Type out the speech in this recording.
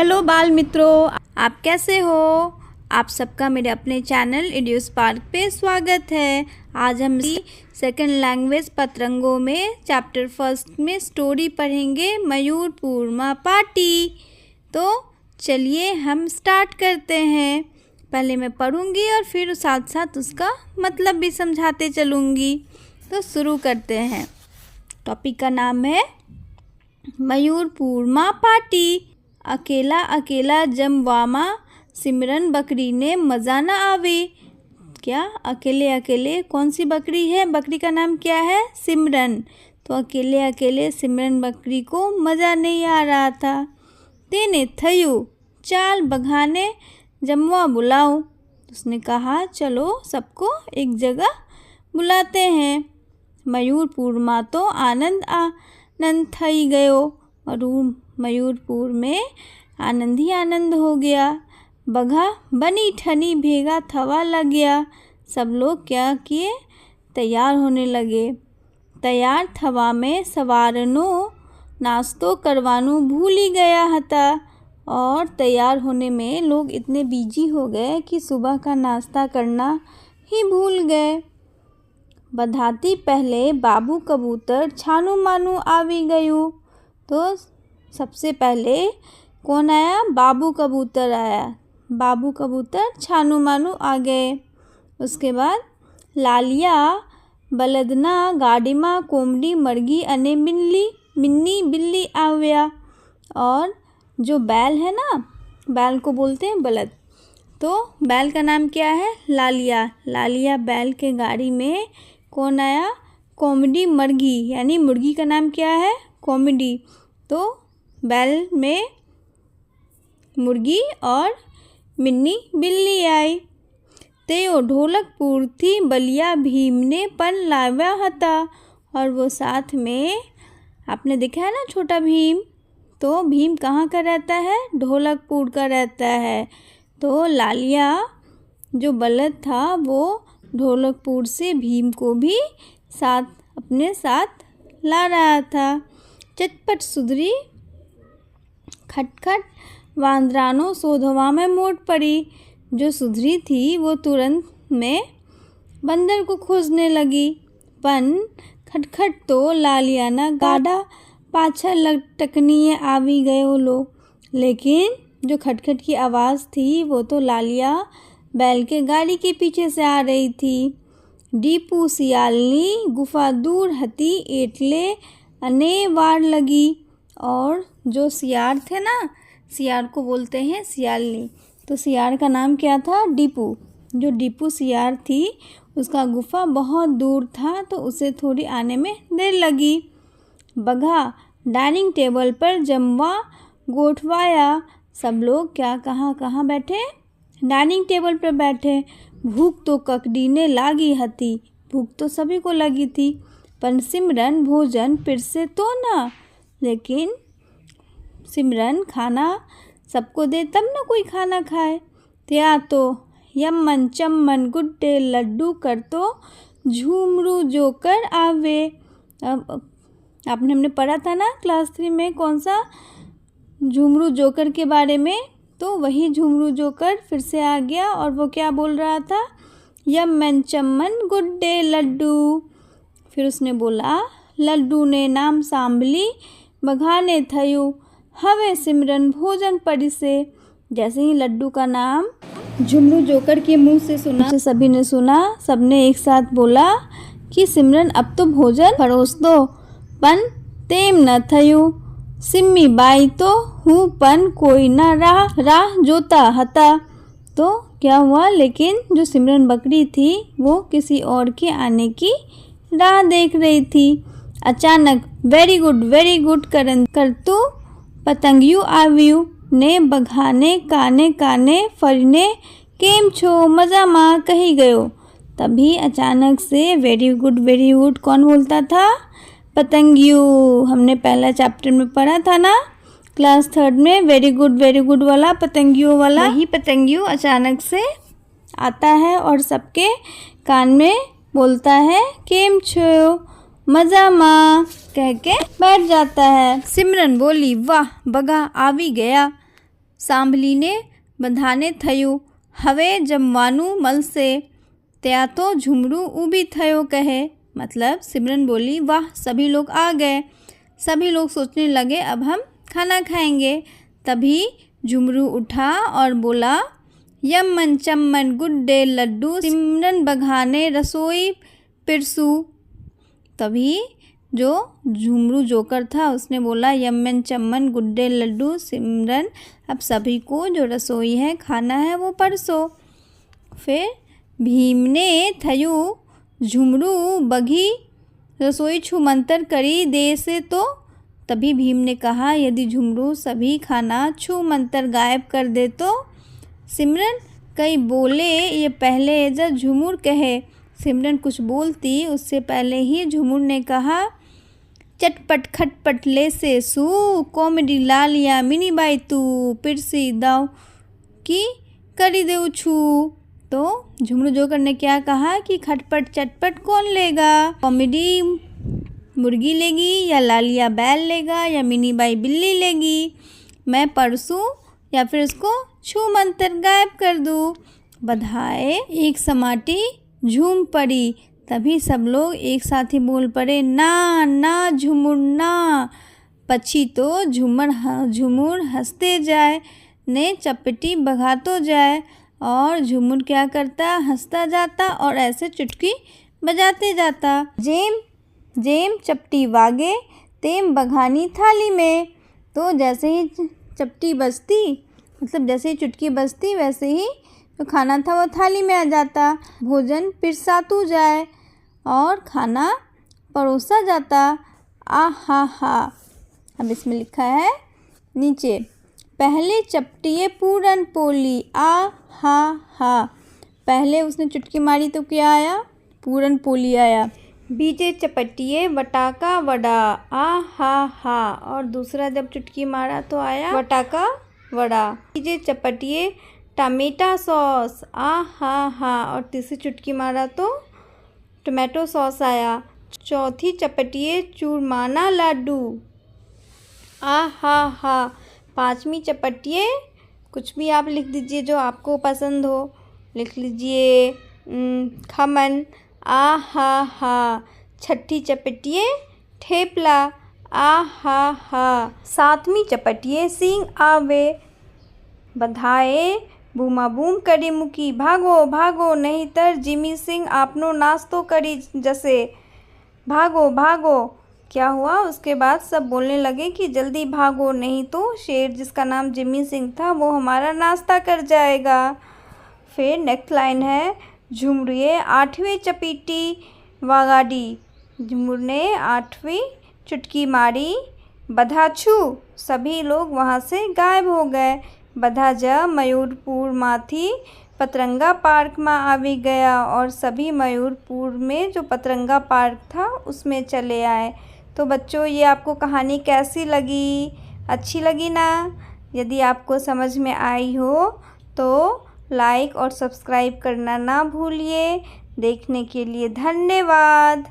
Hello बाल मित्रों, आप कैसे हो। आप सबका मेरे अपने चैनल इडियो स्पार्क पे स्वागत है। आज हम सेकंड लैंग्वेज पतरंगों में चैप्टर फर्स्ट में स्टोरी पढ़ेंगे मयूरपूर्मा पार्टी। तो चलिए हम स्टार्ट करते हैं। पहले मैं पढ़ूंगी और फिर साथ साथ उसका मतलब भी समझाते चलूँगी। तो शुरू करते हैं। टॉपिक का नाम है मयूरपूर्मा पार्टी। अकेला अकेला जमवामा सिमरन बकरी ने मज़ा न आवे। क्या अकेले अकेले कौन सी बकरी है? बकरी का नाम क्या है? सिमरन। तो अकेले अकेले सिमरन बकरी को मज़ा नहीं आ रहा था। तेने थयू चाल बघाने जमवा बुलाओ। उसने कहा चलो सबको एक जगह बुलाते हैं। मयूरपूर्मा तो आनंद थई गयो और मयूरपुर में आनंद ही आनंद हो गया। बघा बनी ठनी भेगा थवा लग गया। सब लोग क्या किए? तैयार होने लगे। तैयार थवा में सवारनो नाश्तो करवानो भूल ही गया हता। और तैयार होने में लोग इतने बिजी हो गए कि सुबह का नाश्ता करना ही भूल गए। बधाती पहले बाबू कबूतर छानू मानू आवी गयू। तो सबसे पहले कौन आया? बाबू कबूतर आया। बाबू कबूतर छानू मानू आ गए। उसके बाद लालिया बलदना गाड़ीमा कोमड़ी मर्गी अने मिन्नी बिल्ली आव्या। और जो बैल है ना, बैल को बोलते हैं बलद। तो बैल का नाम क्या है? लालिया। लालिया बैल के गाड़ी में कौन आया? कोमड़ी मर्गी, यानी मुर्गी का नाम क्या है? कॉमेडी। तो बैल में मुर्गी और मिन्नी बिल्ली आई। तेओ ढोलकपुर थी बलिया भीम ने पन लाव्या हता। और वो साथ में, आपने देखा है ना छोटा भीम, तो भीम कहाँ का रहता है? ढोलकपुर का रहता है। तो लालिया जो बलद था वो ढोलकपुर से भीम को भी अपने साथ ला रहा था। चटपट सुधरी खटखट वांद्रानो सोधवा में मोट पड़ी। जो सुधरी थी वो तुरंत में बंदर को खोजने लगी। पन खटखट तो लालियाना गाढ़ा पाछा लटकनीय आवी गयो लो। लेकिन जो खटखट की आवाज़ थी वो तो लालिया बैल के गाड़ी के पीछे से आ रही थी। डीपू सियालनी गुफा दूर हती एटले अने वार लगी। और जो सियार थे ना, सियार को बोलते हैं सियालनी। तो सियार का नाम क्या था? डीपू। जो डीपू सियार थी उसका गुफा बहुत दूर था, तो उसे थोड़ी आने में देर लगी। बघा डाइनिंग टेबल पर जमवा गोठवाया। सब लोग क्या कहाँ बैठे? डाइनिंग टेबल पर बैठे। भूख तो ककड़ी ने लागी हती। भूख तो सभी को लगी थी। पर सिमरन भोजन फिर से तो ना। लेकिन सिमरन खाना सबको दे तब ना कोई खाना खाए। त्या तो यमन चम्मन गुड्डे लड्डू कर तो झुमरू जोकर आवे। अब हमने पढ़ा था ना क्लास 3 में, कौन सा? झुमरू जोकर के बारे में। तो वही झुमरू जोकर फिर से आ गया और वो क्या बोल रहा था? यमन चम्मन गुड्डे लड्डू। फिर उसने बोला लड्डू ने नाम सांभली बघाने थयू हवे सिमरन भोजन परिसे। जैसे ही लड्डू का नाम झुमरू जोकर के मुंह से सुना, सभी ने सुना। सबने एक साथ बोला कि सिमरन अब तो भोजन परोस दो। पन तेम न थयू। सिम्मी बाई तो हूँ पन कोई न राह जोता हता। तो क्या हुआ? लेकिन जो सिमरन बकरी थी वो किसी और के आने की राह देख रही थी। अचानक वेरी गुड करतु पतंगियू आव्यू ने बघाने काने फरने केम छो मजा माँ कही गयो। तभी अचानक से वेरी गुड कौन बोलता था? पतंगियू। हमने पहला चैप्टर में पढ़ा था ना क्लास 3 में, वेरी गुड वाला पतंगियू वाला। वही पतंगियू अचानक से आता है और सबके कान में बोलता है केम छो मजा माँ कह के बैठ जाता है। सिमरन बोली वाह बगा आ भी गया। સાંભળીને બધાને થયું, હવે જમવાનું મળશે। ત્યાં તો ઝુમरू ઊભી થયો કહે, मतलब सिमरन बोली, वाह सभी लोग आ गए। सभी लोग सोचने लगे अब हम खाना खाएंगे। तभी झुमरू उठा और बोला, यमन चम्मन गुड्डे लड्डू सिमरन बघाने रसोई पिरसू। तभी जो झुमरू जोकर था उसने बोला, यमन चम्मन गुड्डे लड्डू सिमरन, अब सभी को जो रसोई है खाना है वो परसो। फिर भीम ने थयू झुमरू बघी रसोई छू मंतर करी दे से तो। तभी भीम ने कहा, यदि झुमरू सभी खाना छू मंतर गायब कर दे तो। सिमरन कई बोले ये पहले जब झुमुर कहे। सिमरन कुछ बोलती उससे पहले ही झुमुर ने कहा, चटपट खटपट ले से सू कॉमेडी लालिया मिनी बाई तू पिरसी दाव की करी दे छू। तो झुमरू जोकर ने क्या कहा कि खटपट चटपट कौन लेगा, कॉमेडी मुर्गी लेगी या लालिया बैल लेगा या मिनी बाई बिल्ली लेगी, मैं परसूं या फिर उसको छू मंतर गायब कर दूँ। बधाए एक समाटी झूम पड़ी। तभी सब लोग एक साथ ही बोल पड़े, ना ना झुमुर ना। पछी तो झुमुर हंसते जाए ने चपटी बघातो जाए, और झुमुर क्या करता, हंसता जाता और ऐसे चुटकी बजाते जाता। जेम जेम चपटी वागे तेम बघानी थाली में। तो जैसे ही चपटी बजती, मतलब जैसे ही चुटकी बजती, वैसे ही जो खाना था वो थाली में आ जाता, भोजन पिरसातू जाए और खाना परोसा जाता। आ हा हा। अब इसमें लिखा है नीचे, पहले चपटिए पूरन पोली आ हा हा। पहले उसने चुटकी मारी तो क्या आया, पूरन पोली आया। बीजे चपटिए वटाका वड़ा आ हा हा, और दूसरा जब चुटकी मारा तो आया वटाका वड़ा। बीजे चपटिए टमेटा सॉस आ हा हा, और तीसरी चुटकी मारा तो टमाटो सॉस आया। चौथी चपटिए चूरमाना लाडू आ हा हा। पांचवी चपटिए कुछ भी आप लिख दीजिए जो आपको पसंद हो, लिख लीजिए खमन आ हा हा। छठी चपटिए ठेपला आ हा हा। सातवीं चपटिए सींग आवे। बधाए बूमा बूम करी मुकी, भागो भागो नहीं तर जिमी सिंह आपनो नाश्तो करी जसे। भागो भागो। क्या हुआ, उसके बाद सब बोलने लगे कि जल्दी भागो, नहीं तो शेर जिसका नाम जिमी सिंह था वो हमारा नाश्ता कर जाएगा। फिर नेक्स्ट लाइन है, झुमरिए आठवीं चपीटी वागाडी। झुमर ने आठवीं चुटकी मारी, बधा छू, सभी लोग वहाँ से गायब हो गए। बधा जा मयूरपुर माथी पतरंगा पार्क में आवी गया, और सभी मयूरपुर में जो पतरंगा पार्क था उसमें चले आए। तो बच्चों, ये आपको कहानी कैसी लगी, अच्छी लगी ना? यदि आपको समझ में आई हो तो लाइक और सब्सक्राइब करना ना भूलिए। देखने के लिए धन्यवाद।